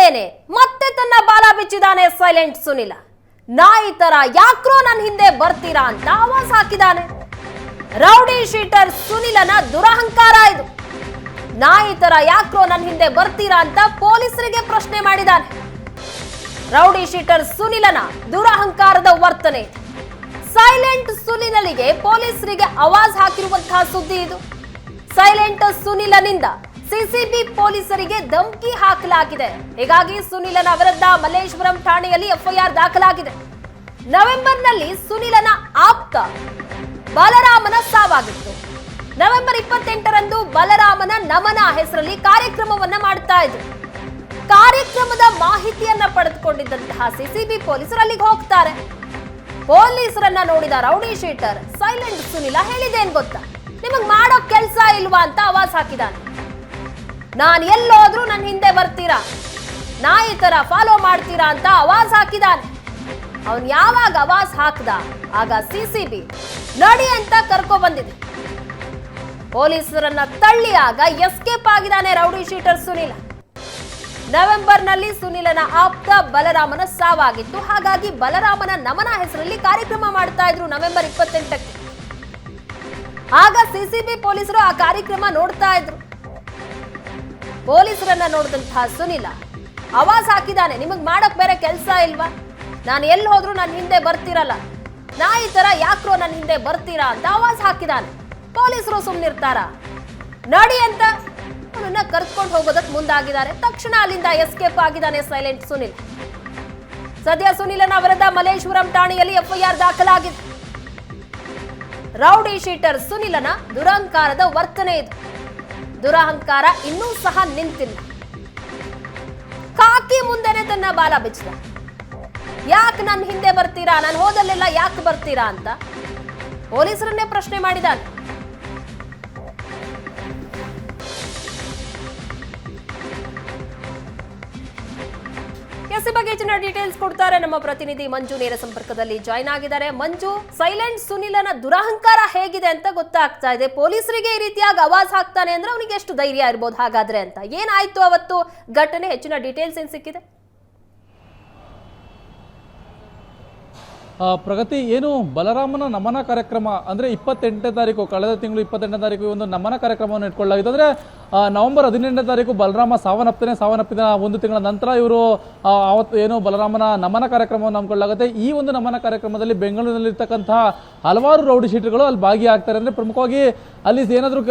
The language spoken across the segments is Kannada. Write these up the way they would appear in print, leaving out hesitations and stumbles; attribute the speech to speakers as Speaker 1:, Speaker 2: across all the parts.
Speaker 1: ಕೂಡಲೇನೆ ಮತ್ತೆ ತನ್ನ ಬಾಲ ಬಿಚ್ಚಿದಾನೆ ಸೈಲೆಂಟ್ ಸುನಿಲ. ನಾಯಿ ತರ ಯಾಕ್ರೋ ನನ್ನ ಹಿಂದೆ ಬರ್ತೀರಾ ಅಂತ ಆವಾಜ್ ಹಾಕಿದಾನೆ. ರೌಡಿ ಶೀಟರ್ ಸುನಿಲನ ದುರಹಂಕಾರ ಇದು. ನಾಯಿ ತರ ಯಾಕ್ರೋ ನನ್ನ ಹಿಂದೆ ಬರ್ತೀರಾ ಅಂತ ಪೊಲೀಸರಿಗೆ ಪ್ರಶ್ನೆ ಮಾಡಿದಾನೆ. ರೌಡಿ ಶೀಟರ್ ಸುನಿಲನ ದುರಹಂಕಾರದ ವರ್ತನೆ. ಸೈಲೆಂಟ್ ಸುನಿಲನಿಗೆ ಪೊಲೀಸರಿಗೆ ಆವಾಜ್ ಹಾಕಿರುವಂತಹ ಸುದ್ದಿ ಇದು. ಸೈಲೆಂಟ್ ಸುನಿಲನಿಂದ ಸಿಸಿಬಿ ಪೊಲೀಸರಿಗೆ ಧಮಕಿ ಹಾಕಲಾಗಿದೆ. ಹೀಗಾಗಿ ಸುನಿಲನ ವಿರುದ್ಧ ಮಲ್ಲೇಶ್ವರಂ ಠಾಣೆಯಲ್ಲಿ ಎಫ್ಐಆರ್ ದಾಖಲಾಗಿದೆ. ನವೆಂಬರ್ನಲ್ಲಿ ಸುನಿಲನ ಆಪ್ತ ಬಲರಾಮನ ಸಾವಾಗಿತ್ತು. ನವೆಂಬರ್ 28ರಂದು ಬಲರಾಮನ ನಮನ ಹೆಸರಲ್ಲಿ ಕಾರ್ಯಕ್ರಮವನ್ನ ಮಾಡ್ತಾ ಇದ್ರು. ಕಾರ್ಯಕ್ರಮದ ಮಾಹಿತಿಯನ್ನ ಪಡೆದುಕೊಂಡಿದ್ದಂತಹ ಸಿಸಿಬಿ ಪೊಲೀಸರು ಅಲ್ಲಿಗೆ ಹೋಗ್ತಾರೆ. ಪೊಲೀಸರನ್ನ ನೋಡಿದ ರೌಡಿ ಶೀಟರ್ ಸೈಲೆಂಟ್ ಸುನಿಲ ಹೇಳಿದೇನ್ ಗೊತ್ತಾ, ನಿಮಗ್ ಮಾಡೋ ಕೆಲ್ಸ ಇಲ್ವಾ ಅಂತ ಆವಾಜ್ ಹಾಕಿದಾನೆ. ನಾನ್ ಎಲ್ಲೋದ್ರೂ ನನ್ನ ಹಿಂದೆ ಬರ್ತೀರಾ, ನಾಯಿ ತರ ಫಾಲೋ ಮಾಡ್ತೀರಾ ಅಂತ ಆವಾಜ್ ಹಾಕಿದಾನೆ. ಅವನ್ ಯಾವಾಗ ಆವಾಜ್ ಹಾಕ್ದ ಆಗ ಸಿಸಿಬಿ ನಡಿ ಅಂತ ಕರ್ಕೊ ಬಂದಿದೆ. ಪೊಲೀಸರನ್ನ ತಳ್ಳಿಯಾಗ ಎಸ್ಕೇಪ್ ಆಗಿದ್ದಾನೆ ರೌಡಿ ಶೀಟರ್ ಸುನಿಲ. ನವೆಂಬರ್ನಲ್ಲಿ ಸುನಿಲನ ಆಪ್ತ ಬಲರಾಮನ ಸಾವಾಗಿತ್ತು. ಹಾಗಾಗಿ ಬಲರಾಮನ ನಮನ ಹೆಸರಲ್ಲಿ ಕಾರ್ಯಕ್ರಮ ಮಾಡ್ತಾ ಇದ್ರು ನವೆಂಬರ್ 28ಕ್ಕೆ. ಆಗ ಸಿಸಿಬಿ ಪೊಲೀಸರು ಆ ಕಾರ್ಯಕ್ರಮ ನೋಡ್ತಾ ಇದ್ರು. ಪೊಲೀಸರನ್ನ ನೋಡಿದಂತಹ ಸುನಿಲ ಆವಾಜ್ ಹಾಕಿದಾನೆ, ನಿಮಗ್ ಮಾಡಕ್ ಬೇರೆ ಕೆಲಸ ಇಲ್ವಾ, ನಾನು ಎಲ್ಲಿ ಹೋದ್ರು ನನ್ನ ಹಿಂದೆ ಬರ್ತಿರಲ್ಲ, ನಾಯಿ ತರ ಯಾಕ್ರೋ ನನ್ನ ಹಿಂದೆ ಬರ್ತೀರಾ ಅಂತ ಆವಾಜ್ ಹಾಕಿದಾನೆ. ಪೊಲೀಸರು ಸುಮ್ನಿರ್ತಾರ, ನಡಿ ಅಂತ ಅವನನ್ನ ಕರ್ಕೊಂಡು ಹೋಗೋದಕ್ಕೆ ಮುಂದಾಗಿದ್ದಾರೆ. ತಕ್ಷಣ ಅಲ್ಲಿಂದ ಎಸ್ಕೇಪ್ ಆಗಿದ್ದಾನೆ ಸೈಲೆಂಟ್ ಸುನಿಲ್. ಸದ್ಯ ಸುನಿಲನ ವಿರುದ್ಧ ಮಲ್ಲೇಶ್ವರಂ ಠಾಣೆಯಲ್ಲಿ ಎಫ್ಐಆರ್ ದಾಖಲಾಗಿದೆ. ರೌಡಿ ಶೀಟರ್ ಸುನಿಲನ ದುರಹಂಕಾರದ ವರ್ತನೆ ಇದು. ದುರಹಂಕಾರ ಇನ್ನೂ ಸಹ ನಿಂತಿಲ್ಲ. ಕಾಕಿ ಮುಂದೆನೆ ತನ್ನ ಬಾಲ ಬಿಚ್ಚಿದ. ಯಾಕೆ ನನ್ನ ಹಿಂದೆ ಬರ್ತೀರಾ, ನಾನು ಹೋದಲ್ಲೆಲ್ಲ ಯಾಕೆ ಬರ್ತೀರಾ ಅಂತ ಪೊಲೀಸರನ್ನೇ ಪ್ರಶ್ನೆ ಮಾಡಿದಾನೆ. ಈ ಬಗ್ಗೆ ಹೆಚ್ಚಿನ ಡೀಟೇಲ್ಸ್ ಕೊಡ್ತಾರೆ ನಮ್ಮ ಪ್ರತಿನಿಧಿ ಮಂಜು. ನೇರ ಸಂಪರ್ಕದಲ್ಲಿ ಜಾಯ್ನ್ ಆಗಿದ್ದಾರೆ. ಮಂಜು, ಸೈಲೆಂಟ್ ಸುನಿಲನ ದುರಹಂಕಾರ ಹೇಗಿದೆ ಅಂತ ಗೊತ್ತಾಗ್ತಾ ಇದೆ. ಪೊಲೀಸರಿಗೆ ಈ ರೀತಿಯಾಗಿ ಆವಾಜ್ ಹಾಕ್ತಾನೆ ಅಂದ್ರೆ ಅವನಿಗೆ ಎಷ್ಟು ಧೈರ್ಯ ಇರ್ಬೋದು ಹಾಗಾದ್ರೆ ಅಂತ. ಏನಾಯ್ತು ಅವತ್ತು ಘಟನೆ, ಹೆಚ್ಚಿನ ಡೀಟೇಲ್ಸ್ ಏನ್ ಸಿಕ್ಕಿದೆ?
Speaker 2: ಪ್ರಗತಿ, ಏನು ಬಲರಾಮನ ನಮನ ಕಾರ್ಯಕ್ರಮ ಅಂದರೆ 28ನೇ ತಾರೀಕು, ಕಳೆದ ತಿಂಗಳು 28ನೇ ತಾರೀಕು ಒಂದು ನಮನ ಕಾರ್ಯಕ್ರಮವನ್ನು ಇಟ್ಕೊಳ್ಳಲಾಗಿತ್ತು. ಅಂದರೆ ನವೆಂಬರ್ 18ನೇ ತಾರೀಕು ಬಲರಾಮ ಸಾವನ್ನಪ್ಪಿದ ಒಂದು ತಿಂಗಳ ನಂತರ ಇವರು ಅವತ್ತು ಏನು ಬಲರಾಮನ ನಮನ ಕಾರ್ಯಕ್ರಮವನ್ನು ಹಮ್ಮಿಕೊಳ್ಳಲಾಗುತ್ತೆ. ಈ ಒಂದು ನಮನ ಕಾರ್ಯಕ್ರಮದಲ್ಲಿ ಬೆಂಗಳೂರಿನಲ್ಲಿರ್ತಕ್ಕಂತಹ ಹಲವಾರು ರೌಡಿ ಶೀಟರ್ಗಳು ಅಲ್ಲಿ ಭಾಗಿಯಾಗ್ತಾರೆ. ಅಂದರೆ ಪ್ರಮುಖವಾಗಿ ಅಲ್ಲಿ ಏನಾದರೂ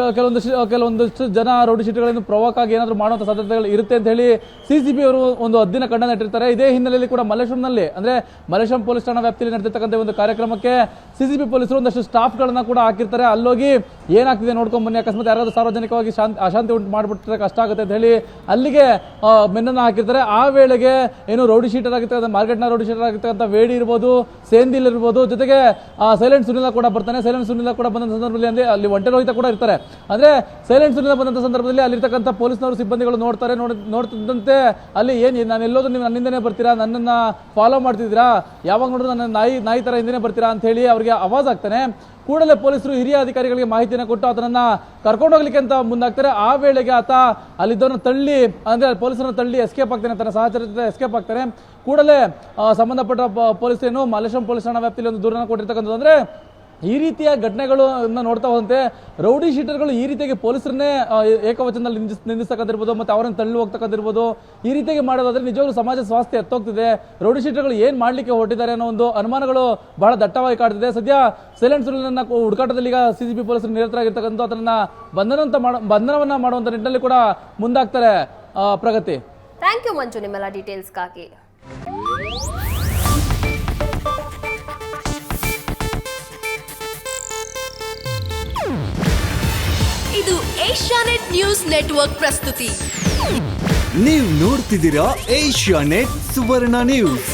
Speaker 2: ಕೆಲವೊಂದಷ್ಟು ಜನ ರೌಡಿ ಶೀಟರ್ಗಳನ್ನು ಪ್ರವೋಕ್ ಆಗಿ ಏನಾದರೂ ಮಾಡುವಂಥ ಸಾಧ್ಯತೆಗಳು ಇರುತ್ತೆ ಅಂತ ಹೇಳಿ ಸಿಸಿಬಿ ಅವರು ಒಂದು ಹದ್ದಿನ ಕಣ್ಣನ್ನು ಇಟ್ಟಿರ್ತಾರೆ. ಇದೇ ಹಿನ್ನೆಲೆಯಲ್ಲಿ ಕೂಡ ಮಲ್ಲೇಶ್ವರಂನಲ್ಲಿ ಅಂದರೆ ಮಲ್ಲೇಶ್ವರಂ ಪೊಲೀಸ್ ಠಾಣಾ ವ್ಯಾಪ್ತಿಯಲ್ಲಿ ನಡೆದಿರ್ತಕ್ಕಂಥ ಒಂದು ಕಾರ್ಯಕ್ರಮಕ್ಕೆ ಸಿಸಿಬಿ ಪೊಲೀಸರು ಒಂದಷ್ಟು ಸ್ಟಾಫ್ಗಳನ್ನ ಕೂಡ ಹಾಕಿರ್ತಾರೆ. ಅಲ್ಲೋಗಿ ಏನಾಗ್ತಿದೆ ನೋಡ್ಕೊಂಡ್ ಬನ್ನಿ, ಅಕಸ್ಮಾತ್ ಯಾರಾದ್ರೂ ಸಾರ್ವಜನಿಕವಾಗಿ ಅಶಾಂತಿ ಉಂಟು ಮಾಡಿಬಿಟ್ರೆ ಕಷ್ಟ ಆಗುತ್ತೆ ಅಂತ ಹೇಳಿ ಅಲ್ಲಿಗೆ ಮೆನ್ನನ್ನು ಹಾಕಿರ್ತಾರೆ. ಆ ವೇಳೆಗೆ ಏನು ರೌಡಿ ಶೀಟರ್ ಆಗಿರ್ತಕ್ಕಂಥ ಮಾರ್ಕೆಟ್ನ ರೌಡಿ ಶೀಟರ್ ಆಗಿರ್ತಕ್ಕಂಥ ವೇಡಿ ಇರ್ಬೋದು, ಸೇಂದಿಲ್ ಇರ್ಬೋದು, ಜೊತೆಗೆ ಸೈಲೆಂಟ್ ಸುನಿಲ ಕೂಡ ಬರ್ತಾನೆ. ಸೈಲೆಂಟ್ ಸುನಿಲ ಕೂಡ ಬಂದಂಥ ಸಂದರ್ಭದಲ್ಲಿ ಅಲ್ಲಿ ಒಂಟೆ ರೋಹಿತ ಕೂಡ ಇರ್ತಾರೆ. ಅಂದ್ರೆ ಸೈಲೆಂಟ್ ಸುನಿಲ ಬಂದಂಥ ಸಂದರ್ಭದಲ್ಲಿ ಅಲ್ಲಿರ್ತಕ್ಕಂಥ ಪೊಲೀಸ್ನವರು ಸಿಬ್ಬಂದಿಗಳು ನೋಡ್ತಾರೆ. ನೋಡ್ತಿದ್ದಂತೆ ಅಲ್ಲಿ ನಾನು ಎಲ್ಲೋದು ನೀವು ನನ್ನಿಂದನೇ ಬರ್ತೀರಾ, ನನ್ನನ್ನ ಫಾಲೋ ಮಾಡ್ತಿದ್ದೀರಾ, ಯಾವಾಗ ನೋಡಿದ್ರು ನನ್ನ ನಾಯಿ ತರ ಹಿಂದೆನೇ ಬರ್ತೀರಾ ಅಂತ ಹೇಳಿ ಅವರಿಗೆ ಆವಾಜ್ ಆಗ್ತಾನೆ. ಕೂಡಲೇ ಪೊಲೀಸರು ಹಿರಿಯ ಅಧಿಕಾರಿಗಳಿಗೆ ಮಾಹಿತಿಯನ್ನು ಕೊಟ್ಟು ಆತನನ್ನ ಕರ್ಕೊಂಡು ಹೋಗ್ಲಿಕ್ಕೆ ಅಂತ ಮುಂದಾಗ್ತಾರೆ. ಆ ವೇಳೆಗೆ ಆತ ಅಲ್ಲಿದ್ದವನ್ನ ತಳ್ಳಿ, ಅಂದ್ರೆ ಪೊಲೀಸರನ್ನ ತಳ್ಳಿ ಎಸ್ಕೇಪ್ ಆಗ್ತಾನೆ, ತನ್ನ ಸಹಚರ ಜೊತೆ ಎಸ್ಕೇಪ್ ಆಗ್ತಾನೆ. ಕೂಡಲೇ ಸಂಬಂಧಪಟ್ಟ ಪೊಲೀಸರು ಮಲ್ಲೇಶ್ವರಂ ಪೊಲೀಸ್ ಠಾಣಾ ವ್ಯಾಪ್ತಿಯಲ್ಲಿ ಒಂದು ದೂರನ್ನು ಕೊಟ್ಟಿರ್ತಕ್ಕಂಥದ್ದು. ಅಂದ್ರೆ ಈ ರೀತಿಯ ಘಟನೆಗಳನ್ನ ನೋಡ್ತಾ ಹೋದಂತೆ ರೌಡಿ ಶೀಟರ್ಗಳು ಈ ರೀತಿಯಾಗಿ ಪೊಲೀಸರನ್ನೇ ಏಕವಚನದಲ್ಲಿ ನಿಂದಿಸ್ತಕ್ಕಂತಿರ್ಬೋದು, ಮತ್ತೆ ಅವರನ್ನು ತಳ್ಳಿ ಹೋಗ್ತಕ್ಕಂತಿರ್ಬೋದು. ಈ ರೀತಿಯಾಗಿ ಮಾಡೋದಾದ್ರೆ ನಿಜವಾಗ್ಲೂ ಸಮಾಜ ಸ್ವಾಸ್ಥ್ಯ ಎತ್ತೋಗ್ತಿದೆ. ರೌಡಿ ಶೀಟರ್ಗಳು ಏನ್ ಮಾಡ್ಲಿಕ್ಕೆ ಹೊರಟಿದ್ದಾರೆ ಅನ್ನೋ ಒಂದು ಅನುಮಾನಗಳು ಬಹಳ ದಟ್ಟವಾಗಿ ಕಾಡ್ತಿದೆ. ಸದ್ಯ ಸೈಲೆಂಟ್ ಸುನಿಲನ ಹುಡುಕಾಟದಲ್ಲಿ ಈಗ ಸಿಸಿಬಿ ಪೊಲೀಸರು ನಿರತರಾಗಿರ್ತಕ್ಕಂಥ ಅದನ್ನ ಬಂಧನವನ್ನ ಮಾಡುವಂತ ನಿಟ್ಟಿನಲ್ಲಿ ಕೂಡ ಮುಂದಾಗ್ತಾರೆ. ಪ್ರಗತಿ,
Speaker 1: ಥ್ಯಾಂಕ್ ಯು ಮಂಜು ನಿಮ್ಮೆಲ್ಲ ಡೀಟೇಲ್ಸ್ಗಾಗಿ.
Speaker 3: ಇದು ಏಷ್ಯಾನೆಟ್ ನ್ಯೂಸ್ ನೆಟ್ವರ್ಕ್ ಪ್ರಸ್ತುತಿ.
Speaker 4: ನೀವು ನೋಡ್ತಿದ್ದೀರಾ ಏಷ್ಯಾನೆಟ್ ಸುವರ್ಣ ನ್ಯೂಸ್.